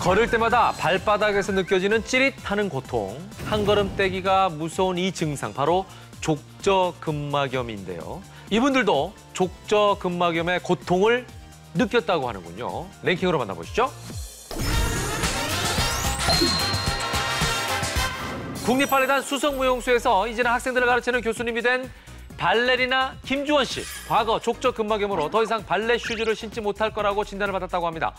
걸을 때마다 발바닥에서 느껴지는 찌릿하는 고통, 한 걸음 떼기가 무서운 이 증상, 바로 족저근막염인데요. 이분들도 족저근막염의 고통을 느꼈다고 하는군요. 랭킹으로 만나보시죠. 국립발레단 수석무용수에서 이제는 학생들을 가르치는 교수님이 된 발레리나 김주원 씨. 과거 족저근막염으로 더 이상 발레 슈즈를 신지 못할 거라고 진단을 받았다고 합니다.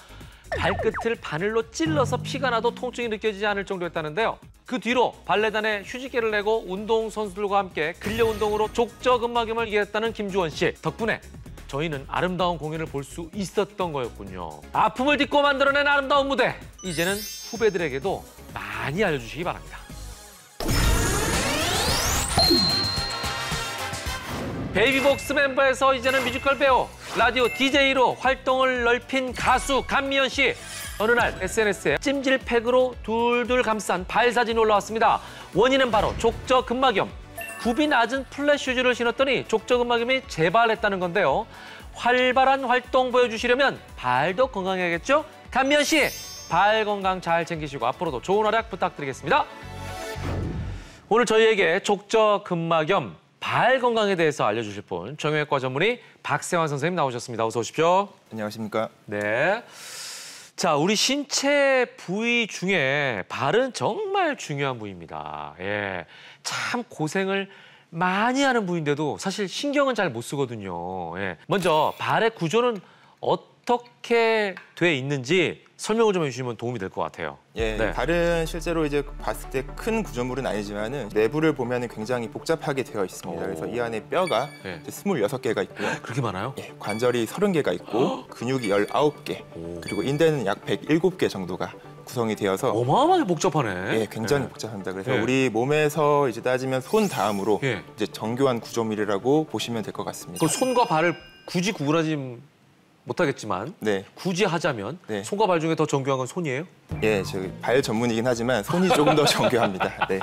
발끝을 바늘로 찔러서 피가 나도 통증이 느껴지지 않을 정도였다는데요. 그 뒤로 발레단에 휴직계를 내고 운동선수들과 함께 근력운동으로 족저근막염을 이겼다는 김주원 씨. 덕분에 저희는 아름다운 공연을 볼 수 있었던 거였군요. 아픔을 딛고 만들어낸 아름다운 무대. 이제는 후배들에게도 많이 알려주시기 바랍니다. 베이비복스 멤버에서 이제는 뮤지컬 배우, 라디오 DJ로 활동을 넓힌 가수 감미연 씨. 어느 날 SNS에 찜질팩으로 둘둘 감싼 발 사진이 올라왔습니다. 원인은 바로 족저근막염. 굽이 낮은 플랫 슈즈를 신었더니 족저근막염이 재발했다는 건데요. 활발한 활동 보여주시려면 발도 건강해야겠죠? 감미연 씨, 발 건강 잘 챙기시고 앞으로도 좋은 활약 부탁드리겠습니다. 오늘 저희에게 족저근막염, 발 건강에 대해서 알려주실 분, 정형외과 전문의 박세환 선생님 나오셨습니다. 어서 오십시오. 안녕하십니까. 네. 자, 우리 신체 부위 중에 발은 정말 중요한 부위입니다. 예. 참 고생을 많이 하는 부위인데도 사실 신경은 잘 못 쓰거든요. 예. 먼저 발의 구조는 어떻게 돼 있는지 설명을 좀 해주시면 도움이 될 것 같아요. 예, 네. 발은 실제로 이제 봤을 때 큰 구조물은 아니지만은 내부를 보면은 굉장히 복잡하게 되어 있습니다. 그래서 이 안에 뼈가 네. 26개가 있고요. 그렇게 많아요? 예, 관절이 30개가 있고 근육이 19개, 그리고 인대는 약 107개 정도가 구성이 되어서 어마어마하게 복잡하네. 예, 굉장히 복잡합니다. 그래서 예. 우리 몸에서 이제 따지면 손 다음으로 예. 이제 정교한 구조물이라고 보시면 될 것 같습니다. 그 손과 발을 굳이 구분하지 못하겠지만 네. 굳이 하자면 네. 손과 발 중에 더 정교한 건 손이에요? 예, 저기 발 전문이긴 하지만 손이 조금 더 정교합니다. 네.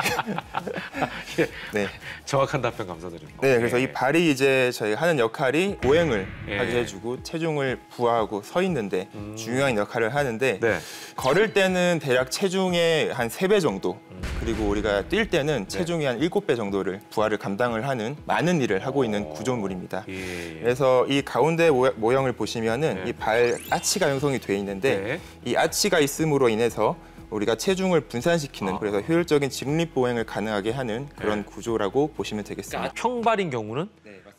예. 네. 정확한 답변 감사드립니다. 네, 그래서 예. 이 발이 이제 저희 하는 역할이 보행을 예. 하게 해주고 체중을 부하하고 서 있는데 중요한 역할을 하는데 네. 걸을 때는 대략 체중의 한 3배 정도 그리고 우리가 뛸 때는 체중의 한 7배 정도를 부하를 감당을 하는 많은 일을 하고 있는 구조물입니다. 예. 그래서 이 가운데 모형을 보시면은 네. 이 발 아치가 형성이 돼 있는데 네. 이 아치가 있음으로 인해서 우리가 체중을 분산시키는 그래서 효율적인 직립 보행을 가능하게 하는 그런 구조라고 보시면 되겠습니다. 그러니까 평발인 경우는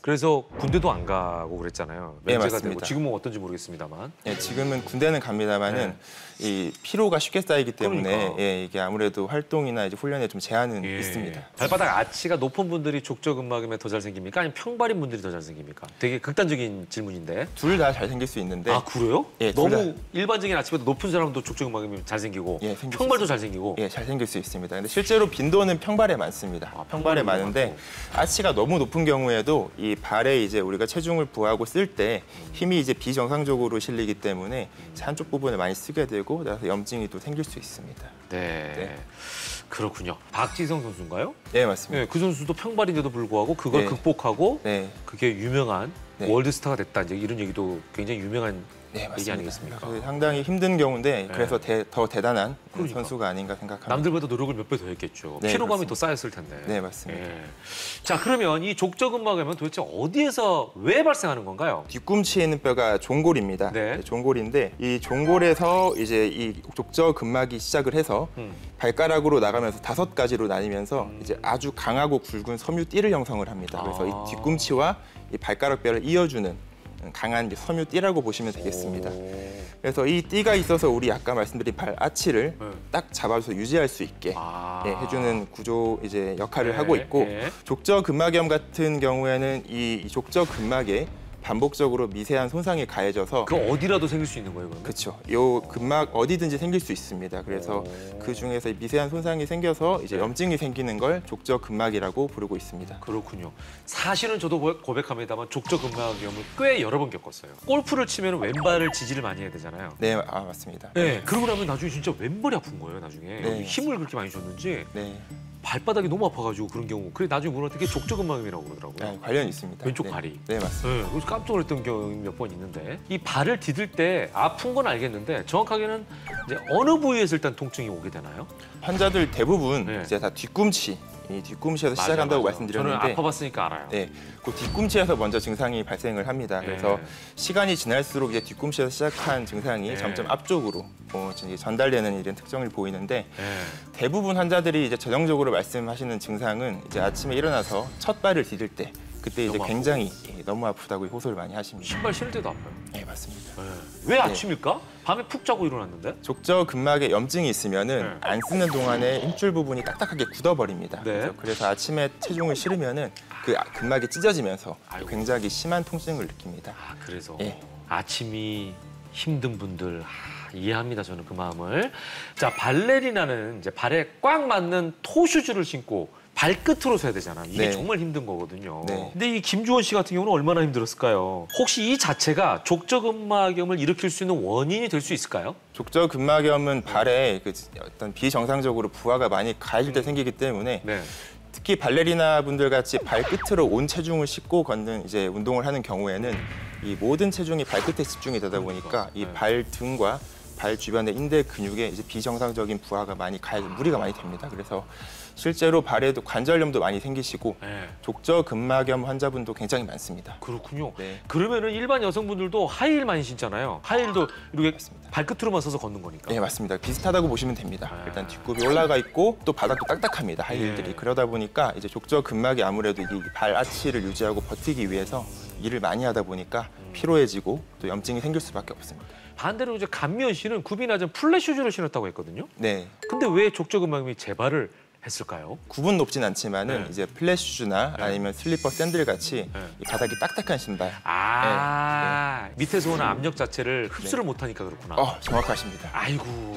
그래서 군대도 안 가고 그랬잖아요. 네, 면제가 맞습니다. 되고 지금은 어떤지 모르겠습니다만. 예, 지금은 군대는 갑니다만은 이 피로가 쉽게 쌓이기 때문에 그러니까. 예, 이게 아무래도 활동이나 이제 훈련에 좀 제한은 예. 있습니다. 발바닥 아치가 높은 분들이 족저근막염에 더 잘생깁니까? 아니면 평발인 분들이 더 잘생깁니까? 되게 극단적인 질문인데. 둘 다 잘생길 수 있는데 아, 그래요? 예, 둘 너무 일반적인 아치보다 높은 사람도 족저근막염이 잘생기고 예, 생길 수 평발도 있습니다. 잘생기고. 예, 잘생길 수 있습니다. 근데 실제로 빈도는 평발에 많습니다. 아, 평발에 많은데 아치가 너무 높은 경우에도 이 발에 이제 우리가 체중을 부하고 쓸 때 힘이 이제 비정상적으로 실리기 때문에 한쪽 부분을 많이 쓰게 되고 그래서 염증이 또 생길 수 있습니다. 네. 네. 그렇군요. 박지성 선수인가요? 네, 맞습니다. 네, 그 선수도 평발인데도 불구하고 그걸 네. 극복하고 네. 그게 유명한 네. 월드스타가 됐다. 이제 이런 얘기도 굉장히 유명한 네, 얘기 맞습니다. 아니겠습니까? 그래서 상당히 힘든 경우인데 네. 그래서 더 대단한 그러니까. 선수가 아닌가 생각합니다. 남들보다 노력을 몇 배 더 했겠죠. 네, 피로감이 그렇습니다. 더 쌓였을 텐데. 네, 맞습니다. 예. 자, 그러면 이 족저근막염은 도대체 어디에서 왜 발생하는 건가요? 뒤꿈치에 있는 뼈가 종골입니다. 네. 네, 종골인데 이 종골에서 이제 이 족저근막이 시작을 해서 발가락으로 나가면서 5가지로 나뉘면서 이제 아주 강하고 굵은 섬유띠를 형성을 합니다. 그래서 이 뒤꿈치와 이 발가락 뼈를 이어주는 강한 섬유띠라고 보시면 되겠습니다. 그래서 이 띠가 있어서 우리 아까 말씀드린 발 아치를 딱 잡아서 유지할 수 있게 예, 해주는 구조 이제 역할을 하고 있고 족저근막염 같은 경우에는 이 족저근막에 반복적으로 미세한 손상이 가해져서 그 어디라도 생길 수 있는 거예요, 그러면? 그렇죠. 요 근막 어디든지 생길 수 있습니다. 그래서 그 중에서 미세한 손상이 생겨서 이제 염증이 생기는 걸 족저근막이라고 부르고 있습니다. 그렇군요. 사실은 저도 고백합니다만 족저근막염을 꽤 여러 번 겪었어요. 골프를 치면 왼발을 지지를 많이 해야 되잖아요. 네, 맞습니다. 네. 그러고 나면 나중에 진짜 왼발이 아픈 거예요, 나중에. 네. 힘을 그렇게 많이 줬는지. 네. 발바닥이 너무 아파가지고 그런 경우. 그래 나중에 물어봤더니 그게 족저근막염이라고 그러더라고요. 네, 관련이 있습니다. 왼쪽 네. 발이. 네, 맞습니다. 네, 그래서 깜짝 놀랐던 경험이 몇 번 있는데 이 발을 디딜 때 아픈 건 알겠는데 정확하게는 이제 어느 부위에서 일단 통증이 오게 되나요? 환자들 대부분 네. 이제 다 뒤꿈치, 이 뒤꿈치에서 시작한다고 말씀드렸는데 저는 아파봤으니까 알아요. 네, 그 뒤꿈치에서 먼저 증상이 발생을 합니다. 그래서 네. 시간이 지날수록 이제 뒤꿈치에서 시작한 증상이 네. 점점 앞쪽으로 이제 전달되는 이런 특징을 보이는데 네. 대부분 환자들이 이제 전형적으로 말씀하시는 증상은 이제 아침에 일어나서 첫 발을 디딜 때 그때 이제 너무 굉장히 너무 아프다고 호소를 많이 하십니다. 신발 신을 때도 아파요. 네, 맞습니다. 네. 왜 아침일까? 밤에 푹 자고 일어났는데? 족저근막에 염증이 있으면은 네. 안 쓰는 동안에 힘줄 부분이 딱딱하게 굳어버립니다. 네. 그래서 아침에 체중을 실으면은 그 근막이 찢어지면서 아이고. 굉장히 심한 통증을 느낍니다. 아 그래서 예. 아침이 힘든 분들 이해합니다. 저는 그 마음을. 자 발레리나는 이제 발에 꽉 맞는 토슈즈를 신고 발끝으로 서야 되잖아. 이게 네. 정말 힘든 거거든요. 네. 근데 이 김주원 씨 같은 경우는 얼마나 힘들었을까요? 혹시 이 자체가 족저근막염을 일으킬 수 있는 원인이 될 수 있을까요? 족저근막염은 발에 그 어떤 비정상적으로 부하가 많이 가해질 때 생기기 때문에 네. 특히 발레리나 분들 같이 발끝으로 온 체중을 싣고 걷는 이제 운동을 하는 경우에는 이 모든 체중이 발끝에 집중이 되다 보니까 이 네. 발 등과 발 주변의 인대 근육에 이제 비정상적인 부하가 많이 무리가 많이 됩니다. 그래서 실제로 발에도 관절염도 많이 생기시고 네. 족저근막염 환자분도 굉장히 많습니다. 그렇군요. 네. 그러면은 일반 여성분들도 하이힐 많이 신잖아요. 하이힐도 이렇게 맞습니다. 발끝으로만 서서 걷는 거니까. 네, 맞습니다. 비슷하다고 보시면 됩니다. 아. 일단 뒷굽이 올라가 있고 또 바닥도 딱딱합니다. 하이힐들이. 네. 그러다 보니까 이제 족저근막이 아무래도 이 발 아치를 유지하고 버티기 위해서 일을 많이 하다 보니까 피로해지고 또 염증이 생길 수밖에 없습니다. 반대로 이제 감미연 씨는 굽이 낮은 플랫 슈즈를 신었다고 했거든요. 네. 근데 왜 족저근막염이 재발을 했을까요? 굽은 높진 않지만은 네. 이제 플랫슈즈나 아니면 슬리퍼 샌들 같이 네. 이 바닥이 딱딱한 신발. 밑에서 오는 압력 자체를 흡수를 못하니까 그렇구나. 정확하십니다. 아이고,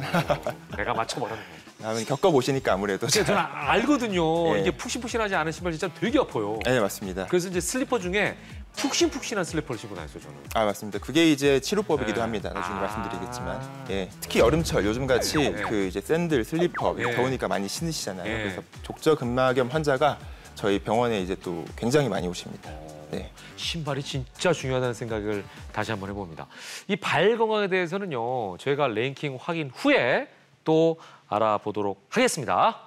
내가 맞춰버렸네. 다음에 겪어보시니까 아무래도. 제가 저는 알거든요. 네. 이게 푹신푹신하지 않은 신발 진짜 되게 아파요. 네, 맞습니다. 그래서 이제 슬리퍼 중에 푹신푹신한 슬리퍼를 신고 다녔어요, 저는. 맞습니다. 그게 이제 치료법이기도 네. 합니다. 나중에 말씀드리겠지만. 예. 특히 여름철 요즘 같이 네. 그 이제 샌들, 슬리퍼 네. 더우니까 많이 신으시잖아요. 네. 그래서 족저근막염 환자가 저희 병원에 이제 또 굉장히 많이 오십니다. 네. 신발이 진짜 중요하다는 생각을 다시 한번 해봅니다. 이 발 건강에 대해서는요, 저희가 랭킹 확인 후에 또 알아보도록 하겠습니다.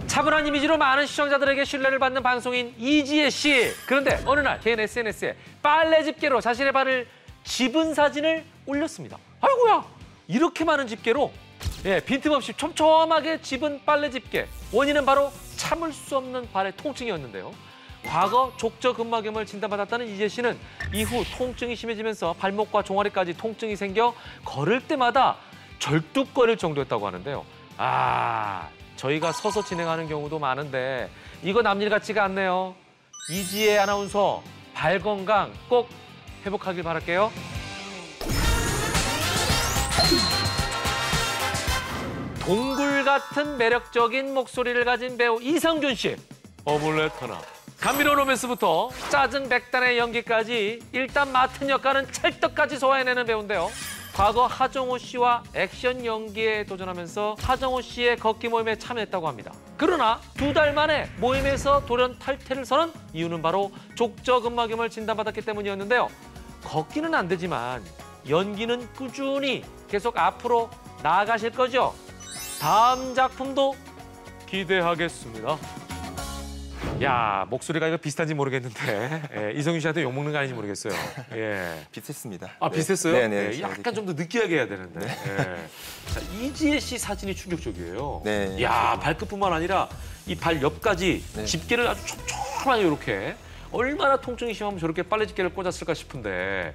차분한 이미지로 많은 시청자들에게 신뢰를 받는 방송인 이지혜 씨. 그런데 어느 날 개인 SNS에 빨래 집게로 자신의 발을 집은 사진을 올렸습니다. 아이고야, 이렇게 많은 집게로 빈틈없이 촘촘하게 집은 빨래 집게. 원인은 바로 참을 수 없는 발의 통증이었는데요. 과거 족저근막염을 진단받았다는 이지혜 씨는 이후 통증이 심해지면서 발목과 종아리까지 통증이 생겨 걸을 때마다 절뚝거릴 정도였다고 하는데요. 저희가 서서 진행하는 경우도 많은데 이거 남일 같지가 않네요. 이지혜 아나운서 발 건강 꼭 회복하길 바랄게요. 동굴 같은 매력적인 목소리를 가진 배우 이상준 씨. 어물렛 하나. 감미로운 로맨스부터 짜증 백단의 연기까지 일단 맡은 역할은 찰떡까지 소화해내는 배우인데요. 과거 하정우 씨와 액션 연기에 도전하면서 하정우 씨의 걷기 모임에 참여했다고 합니다. 그러나 2달 만에 모임에서 돌연 탈퇴를 선언 이유는 바로 족저근막염을 진단받았기 때문이었는데요. 걷기는 안 되지만 연기는 꾸준히 계속 앞으로 나아가실 거죠? 다음 작품도 기대하겠습니다. 야, 목소리가 이거 비슷한지 모르겠는데 이성윤 씨한테 욕먹는 거 아닌지 모르겠어요. 예. 비슷했습니다. 비슷했어요? 네네. 약간 좀 더 느끼하게 해야 되는데. 자, 이지혜 씨 사진이 충격적이에요. 네. 야, 발끝뿐만 아니라 이 발 옆까지 네. 집게를 아주 촘촘하게 이렇게. 얼마나 통증이 심하면 저렇게 빨래 집게를 꽂았을까 싶은데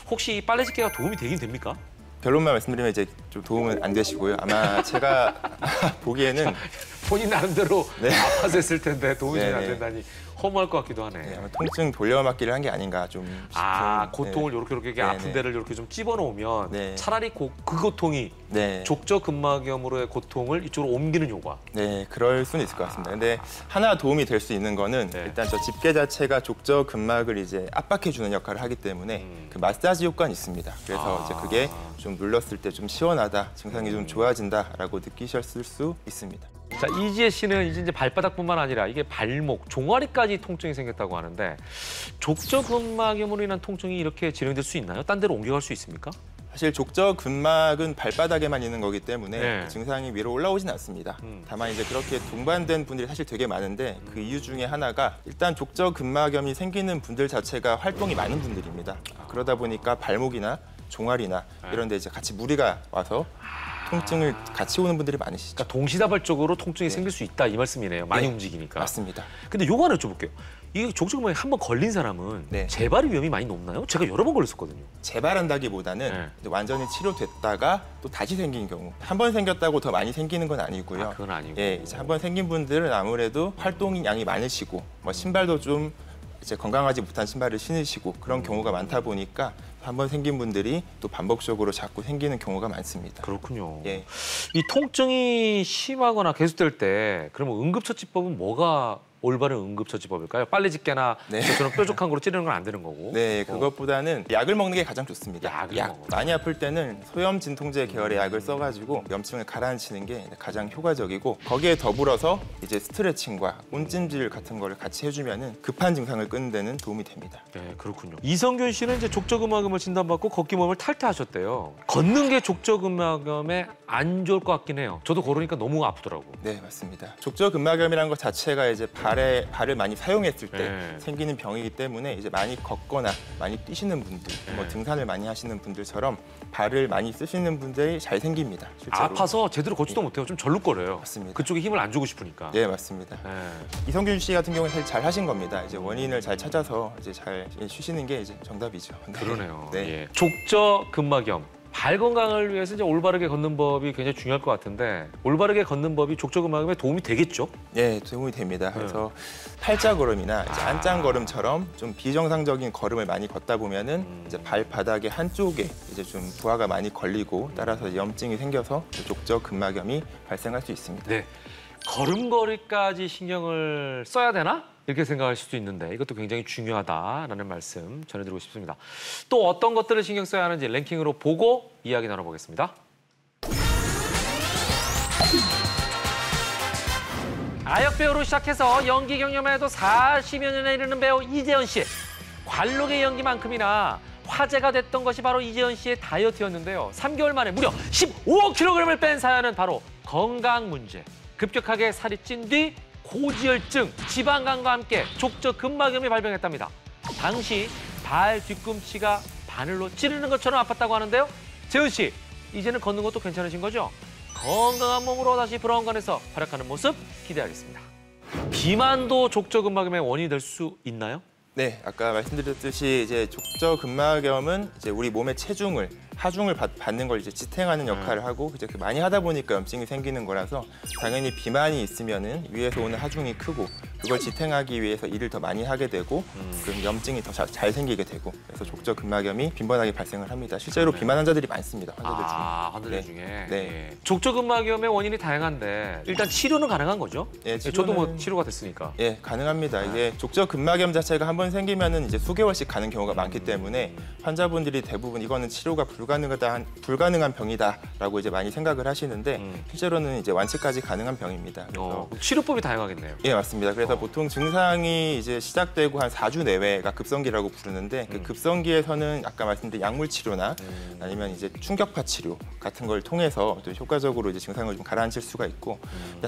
혹시 이 빨래 집게가 도움이 되긴 됩니까? 결론만 말씀드리면 이제 좀 도움은 안 되시고요. 아마 제가 보기에는 본인 나름대로 네. 아파서 했을 텐데 도움이 잘 안 네네. 된다니 허무할 것 같기도 하네. 네, 아마 통증 돌려막기를 한 게 아닌가 좀 싶은. 고통을 네. 이렇게 아픈 네네. 데를 이렇게 좀 집어넣으면 네. 차라리 그 고통이 네. 족저근막염으로의 고통을 이쪽으로 옮기는 효과. 네, 그럴 수는 있을 것 같습니다. 근데 하나 도움이 될 수 있는 거는 네. 일단 저 집게 자체가 족저 근막을 이제 압박해주는 역할을 하기 때문에 그 마사지 효과는 있습니다. 그래서 이제 그게 좀 눌렀을 때 좀 시원하다, 증상이 좀 좋아진다라고 느끼셨을 수 있습니다. 자, 이지혜 씨는 이제 발바닥뿐만 아니라 이게 발목, 종아리까지 통증이 생겼다고 하는데 족저근막염으로 인한 통증이 이렇게 진행될 수 있나요? 딴 데로 옮겨갈 수 있습니까? 사실 족저 근막은 발바닥에만 있는 거기 때문에 네. 증상이 위로 올라오진 않습니다. 다만 이제 그렇게 동반된 분들이 사실 되게 많은데 그 이유 중에 하나가 일단 족저 근막염이 생기는 분들 자체가 활동이 많은 분들입니다. 그러다 보니까 발목이나 종아리나 이런 데 이제 같이 무리가 와서 통증을 같이 오는 분들이 많으시죠. 그러니까 동시다발적으로 통증이 생길 수 있다 이 말씀이네요. 많이 네. 움직이니까. 맞습니다. 근데 요거 하나 여쭤볼게요. 이 족저근막에 한번 걸린 사람은 네. 재발 위험이 많이 높나요? 제가 여러 번 걸렸었거든요. 재발한다기보다는 네. 이제 완전히 치료됐다가 또 다시 생긴 경우 한 번 생겼다고 더 많이 생기는 건 아니고요. 그건 아니고. 예, 이제 한 번 생긴 분들은 아무래도 활동량이 많으시고 뭐 신발도 좀 이제 건강하지 못한 신발을 신으시고 그런 경우가 많다 보니까 한 번 생긴 분들이 또 반복적으로 자꾸 생기는 경우가 많습니다. 그렇군요. 예. 이 통증이 심하거나 계속될 때 그러면 응급처치법은 뭐가 올바른 응급처치법일까요? 빨리 집게나 네. 저처럼 뾰족한 거로 찌르는 건 안 되는 거고. 네, 그것보다는 약을 먹는 게 가장 좋습니다. 약을 약. 먹어요. 많이 아플 때는 소염 진통제 계열의 약을 써가지고 염증을 가라앉히는 게 가장 효과적이고 거기에 더불어서 이제 스트레칭과 온찜질 같은 거를 같이 해주면은 급한 증상을 끄는 데는 도움이 됩니다. 네, 그렇군요. 이성균 씨는 이제 족저근막염을 진단받고 걷기몸을 탈퇴하셨대요. 걷는 게 족저근막염에 안 좋을 것 같긴 해요. 저도 걸으니까 너무 아프더라고. 네, 맞습니다. 족저근막염이라는 것 자체가 이제 발을 많이 사용했을 때 네. 생기는 병이기 때문에 이제 많이 걷거나 많이 뛰시는 분들, 뭐 네. 등산을 많이 하시는 분들처럼 발을 많이 쓰시는 분들이 잘 생깁니다. 실제로. 아파서 제대로 걷지도 못해요. 좀 절룩거려요. 맞습니다. 그쪽에 힘을 안 주고 싶으니까. 네, 맞습니다. 네. 이성균 씨 같은 경우는 사실 잘 하신 겁니다. 이제 원인을 잘 찾아서 이제 잘 쉬시는 게 이제 정답이죠. 네. 그러네요. 네. 예. 족저근막염. 발 건강을 위해서 이제 올바르게 걷는 법이 굉장히 중요할 것 같은데 올바르게 걷는 법이 족저근막염에 도움이 되겠죠? 네, 도움이 됩니다. 그래서 팔자 걸음이나 이제 안짱 걸음처럼 좀 비정상적인 걸음을 많이 걷다 보면은 이제 발바닥의 한쪽에 이제 좀 부하가 많이 걸리고 따라서 염증이 생겨서 족저근막염이 발생할 수 있습니다. 네. 걸음걸이까지 신경을 써야 되나? 이렇게 생각할 수도 있는데 이것도 굉장히 중요하다라는 말씀 전해드리고 싶습니다. 또 어떤 것들을 신경 써야 하는지 랭킹으로 보고 이야기 나눠보겠습니다. 아역 배우로 시작해서 연기 경험에도 40여 년에 이르는 배우 이재현 씨. 관록의 연기만큼이나 화제가 됐던 것이 바로 이재현 씨의 다이어트였는데요. 3개월 만에 무려 15kg을 뺀 사연은 바로 건강 문제. 급격하게 살이 찐 뒤 고지혈증, 지방간과 함께 족저근막염이 발병했답니다. 당시 발 뒤꿈치가 바늘로 찌르는 것처럼 아팠다고 하는데요. 재훈 씨, 이제는 걷는 것도 괜찮으신 거죠? 건강한 몸으로 다시 브라운관에서 활약하는 모습 기대하겠습니다. 비만도 족저근막염의 원인이 될 수 있나요? 네, 아까 말씀드렸듯이 이제 족저근막염은 이제 우리 몸의 체중을 하중을 받는 걸 이제 지탱하는 역할을 하고 이제 많이 하다 보니까 염증이 생기는 거라서 당연히 비만이 있으면은 위에서 오는 하중이 크고 그걸 지탱하기 위해서 일을 더 많이 하게 되고 그럼 염증이 더 잘 생기게 되고 그래서 족저근막염이 빈번하게 발생을 합니다. 실제로 비만 환자들이 많습니다. 환자들 중에. 환자들 네. 중에. 네. 예. 족저근막염의 원인이 다양한데 일단 치료는 가능한 거죠? 예, 저도 뭐 치료는- 치료가 됐으니까. 예, 가능합니다. 이게 족저근막염 자체가 한 번 생기면은 이제 수개월씩 가는 경우가 많기 때문에 환자분들이 대부분 이거는 치료가 불가능한 병이다라고 이제 많이 생각을 하시는데 실제로는 이제 완치까지 가능한 병입니다. 그래서 그럼 치료법이 다양하겠네요. 예, 맞습니다. 그래서 보통 증상이 이제 시작되고 한 4주 내외가 급성기라고 부르는데 그 급성기에서는 아까 말씀드린 약물 치료나 아니면 이제 충격파 치료 같은 걸 통해서 또 효과적으로 이제 증상을 좀 가라앉힐 수가 있고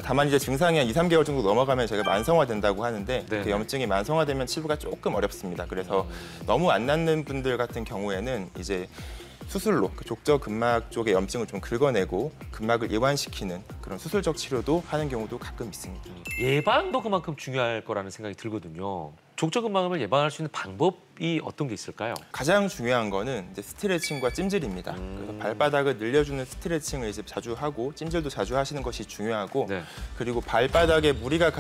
다만 이제 증상이 한 2, 3개월 정도 넘어가면 저희가 만성화된다고 하는데 네네. 그 염증이 만성화되면 치료가 조금 어렵습니다. 그래서 너무 안 낫는 분들 같은 경우에는 이제 수술로 그 족저근막 쪽의 염증을 좀 긁어내고 근막을 이완시키는 그런 수술적 치료도 하는 경우도 가끔 있습니다. 예방도 그만큼 중요할 거라는 생각이 들거든요. 족저근막염을 예방할 수 있는 방법이 방법이 어떤 게 있을까요? 가장 중요한 거는 이제 스트레칭과 찜질입니다. 그래서 발바닥을 늘려주는 스트레칭을 이제 자주 하고 찜질도 자주 하시는 것이 중요하고 네. 그리고 발바닥에 무리가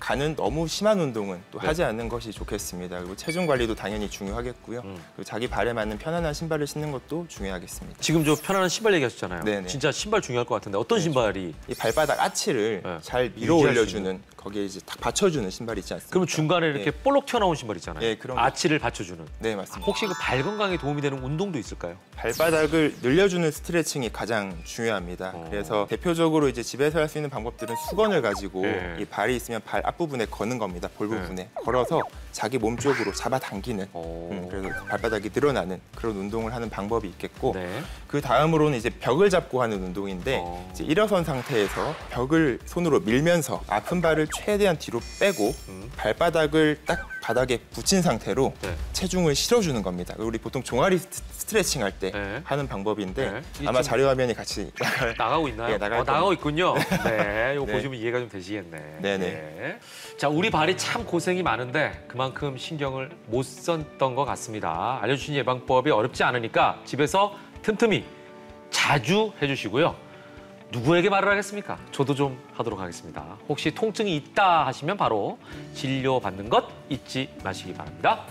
가는 너무 심한 운동은 또 네. 하지 않는 것이 좋겠습니다. 그리고 체중 관리도 당연히 중요하겠고요. 그리고 자기 발에 맞는 편안한 신발을 신는 것도 중요하겠습니다. 지금 저 편안한 신발 얘기하셨잖아요. 네네. 진짜 신발 중요할 것 같은데 어떤 신발이? 이 발바닥 아치를 네. 잘 밀어 유지할 수 올려주는 거기에 이제 딱 받쳐주는 신발 있지 않습니까? 그러면 중간에 이렇게 예. 볼록 튀어나온 신발 있잖아요. 예, 그런 거. 아치를 받쳐주는. 네, 맞습니다. 혹시 그 발 건강에 도움이 되는 운동도 있을까요? 발바닥을 늘려주는 스트레칭이 가장 중요합니다. 그래서 대표적으로 이제 집에서 할 수 있는 방법들은 수건을 가지고 네. 이 발이 있으면 발 앞부분에 거는 겁니다. 볼 부분에 걸어서 자기 몸 쪽으로 잡아당기는 그래서 발바닥이 늘어나는 그런 운동을 하는 방법이 있겠고 네. 그 다음으로는 이제 벽을 잡고 하는 운동인데 이제 일어선 상태에서 벽을 손으로 밀면서 아픈 발을 최대한 뒤로 빼고 발바닥을 딱 바닥에 붙인 상태로 네. 체중을 실어주는 겁니다. 우리 보통 종아리 스트레칭 할 때 네. 하는 방법인데 네. 이게 아마 좀- 자료 화면이 같이 나가고 있나요? 예, 나갈 나가고 있군요. 네, 이거 네. 보시면 이해가 좀 되시겠네. 네네. 예. 자, 우리 발이 참 고생이 많은데 그만큼 신경을 못 썼던 것 같습니다. 알려주신 예방법이 어렵지 않으니까 집에서 틈틈이 자주 해주시고요. 누구에게 말을 하겠습니까? 저도 좀 하도록 하겠습니다. 혹시 통증이 있다 하시면 바로 진료받는 것 잊지 마시기 바랍니다.